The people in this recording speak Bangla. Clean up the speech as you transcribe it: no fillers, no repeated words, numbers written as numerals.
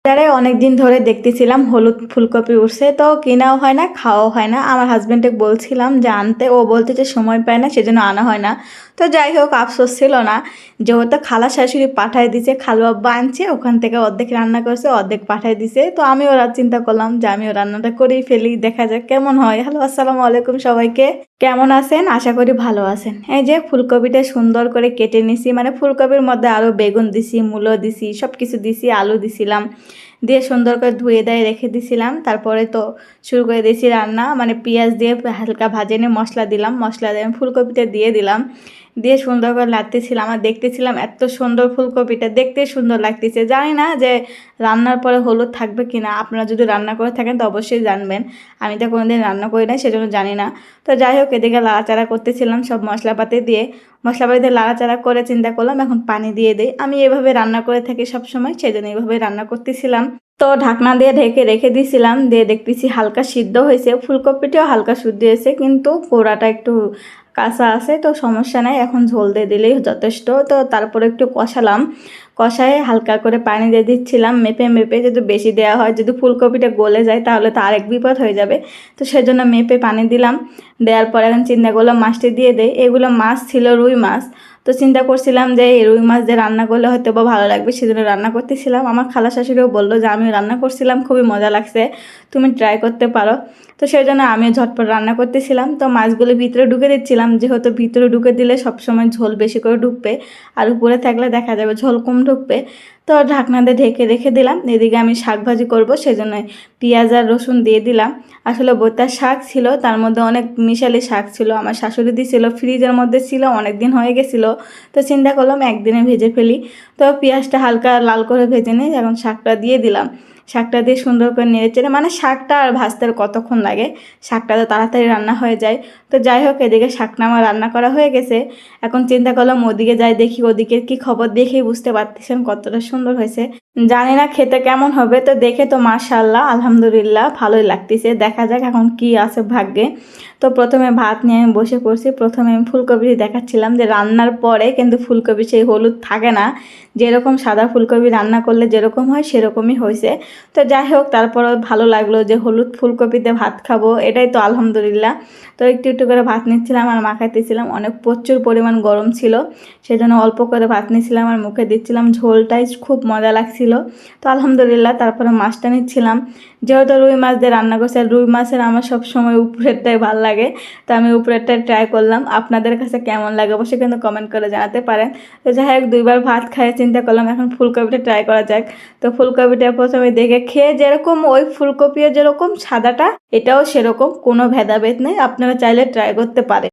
বাজারে অনেকদিন ধরে দেখতেছিলাম হলুদ ফুলকপি উঠছে, তো কেনাও হয় না, খাওয়াও হয় না। আমার হাজবেন্ডকে বলছিলাম যে আনতে, ও বলতে যে সময় পায় না, সেজন্য আনা হয় না। তো যাই হোক, আফসোস ছিল না, যেহেতু খালা শাশুড়ি পাঠায় দিছে, খালু আব্বা আনছে, ওখান থেকে অর্ধেক রান্না করছে, অর্ধেক পাঠায় দিছে। তো আমিও চিন্তা করলাম যে আমিও রান্নাটা করেই ফেলি, দেখা যাক কেমন হয়। হ্যালো, আসসালামু আলাইকুম সবাইকে, কেমন আছেন? আশা করি ভালো আছেন। এই যে ফুলকপিটা সুন্দর করে কেটে নিছি, মানে ফুলকপির মধ্যে আরও বেগুন দিছি, মূলো দিছি, সব কিছু দিছি, আলু দিছিলাম, দিয়ে সুন্দর করে ধুয়ে দেয় রেখে দিছিলাম। তারপরে তো শুরু করে দিয়েছি রান্না, মানে পেঁয়াজ দিয়ে হালকা ভাজে নিয়ে মশলা দিলাম, মশলা দিয়ে ফুলকপিটা দিয়ে দিলাম, দিয়ে সুন্দর করে লাগতেছিলাম। আর দেখতেছিলাম এত সুন্দর ফুলকপিটা, দেখতে সুন্দর লাগতেছে। জানি না যে রান্নার পরে হলুদ থাকবে কিনা, আপনারা যদি রান্না করে থাকেন তো অবশ্যই জানবেন। আমি তো কোনোদিন রান্না করি না, সেজন্য জানি না। তো যাই হোক, এদিকে লাড়াচাড়া করতেছিলাম সব মশলাপাতি দিয়ে, মশলাপাতি দিয়ে লাড়াচাড়া করে চিন্তা করলাম এখন পানি দিয়ে দিই। আমি এভাবে রান্না করে থাকি সবসময়, সেজন্য এইভাবে রান্না করতেছিলাম। তো ঢাকনা দিয়ে ঢেকে রেখে দিয়েছিলাম, দিয়ে দেখতেছি হালকা সিদ্ধ হয়েছে, ফুলকপিটাও হালকা সিদ্ধ হয়েছে, কিন্তু পোড়াটা একটু কাঁচা আছে। তো সমস্যা নাই, এখন ঝোল দিয়ে দিলেই যথেষ্ট। তো তারপরে একটু কষালাম, কষায় হালকা করে পানি দিয়ে দিচ্ছিলাম মেপে মেপে, যদি বেশি দেওয়া হয়, যদি ফুলকপিটা গলে যায় তাহলে তো আরেক বিপদ হয়ে যাবে। তো সেজন্য মেপে পানি দিলাম। দেওয়ার পর এখন চিন্তা করলাম মাছটি দিয়ে দেয়। এগুলো মাছ ছিল রুই মাছ। তো চিন্তা করছিলাম যে এই রুই মাছ দিয়ে রান্না করলে হয়তো বা ভালো লাগবে, সেজন্য রান্না করতেছিলাম। আমার খালা শাশুড়িও বললো যে আমি রান্না করছিলাম, খুবই মজা লাগছে, তুমি ট্রাই করতে পারো। তো সেই জন্য আমিও ঝটপট রান্না করতেছিলাম। তো মাছগুলো ভিতরে ঢুকে দিচ্ছিলাম, যেহেতু ভিতরে ঢুকে দিলে সবসময় ঝোল বেশি করে ঢুকবে, আর উপরে থাকলে দেখা যাবে ঝোল কম ঢুকবে। তো ঢাকনা দিয়ে ঢেকে রেখে দিলাম। এদিকে আমি শাক ভাজি করবো, সেজন্য পেঁয়াজ আর রসুন দিয়ে দিলাম। আসলে বইটার শাক ছিল, তার মধ্যে অনেক মিশালি শাক ছিল, আমার শাশুড়ি দিয়েছিল, ফ্রিজের মধ্যে ছিল, অনেক দিন হয়ে গেছিলো। তো চিন্তা করলাম একদিনে ভেজে ফেলি। তো পেঁয়াজটা হালকা লাল করে ভেজে নিই, এখন শাকটা দিয়ে দিলাম। শাকটা দিয়ে সুন্দর করে নেড়েচেড়ে, মানে শাকটা আর ভাজতে আর কতক্ষণ লাগে, শাকটা তো তাড়াতাড়ি রান্না হয়ে যায়। তো যাই হোক, এদিকে শাকটা আমার রান্না করা হয়ে গেছে। এখন চিন্তা করলাম ওদিকে যাই, দেখি ওদিকে কি খবর, দেখেই বুঝতে পারতেছেন কতটা সুন্দর হয়েছে। জানি না খেতে কেমন হবে, তো দেখে তো মাশাআল্লাহ আলহামদুলিল্লাহ ভালোই লাগতেছে। দেখা যাক এখন কি আছে ভাগ্যে। তো প্রথমে ভাত নিয়ে আমি বসে পড়ছি। প্রথমে আমি ফুলকপি দেখাচ্ছিলাম যে রান্নার পরে কিন্তু ফুলকপি সেই হলুদ থাকে না, যেরকম সাদা ফুলকপি রান্না করলে যেরকম হয় সেরকমই হয়েছে। তো যাই হোক, তারপরও ভালো লাগলো যে হলুদ ফুলকপিতে ভাত খাবো, এটাই তো আলহামদুলিল্লাহ। তো একটু একটু করে ভাত নিচ্ছিলাম আর মাখাইতেছিলাম, অনেক প্রচুর পরিমাণ গরম ছিল, সেজন্য অল্প করে ভাত নিচ্ছিলাম আর মুখে দিচ্ছিলাম। ঝোলটাই খুব মজা লাগছিল। তো আলহামদুলিল্লাহ, তারপরে মাছটা নিচ্ছিলাম। যেহেতু রুই মাছ দিয়ে রান্না করছে, আর রুই মাছের আমার সবসময় উপরেরটাই ভালো লাগে, তো আমি উপরেরটাই ট্রাই করলাম। আপনাদের কাছে কেমন লাগে অবশ্যই কিন্তু কমেন্ট করে জানাতে পারেন। তো যাই হোক, দুইবার ভাত খাইয়ে চিন্তা করলাম এখন ফুলকপিটা ট্রাই করা যাক। তো ফুলকপিটা প্রথমে দেখে খেয়ে যেরকম ওই ফুলকপিও যেরকম সাদাটা, এটাও সেরকম, কোনো ভেদাভেদ নেই, আপনারা চাইলে ট্রাই করতে পারেন।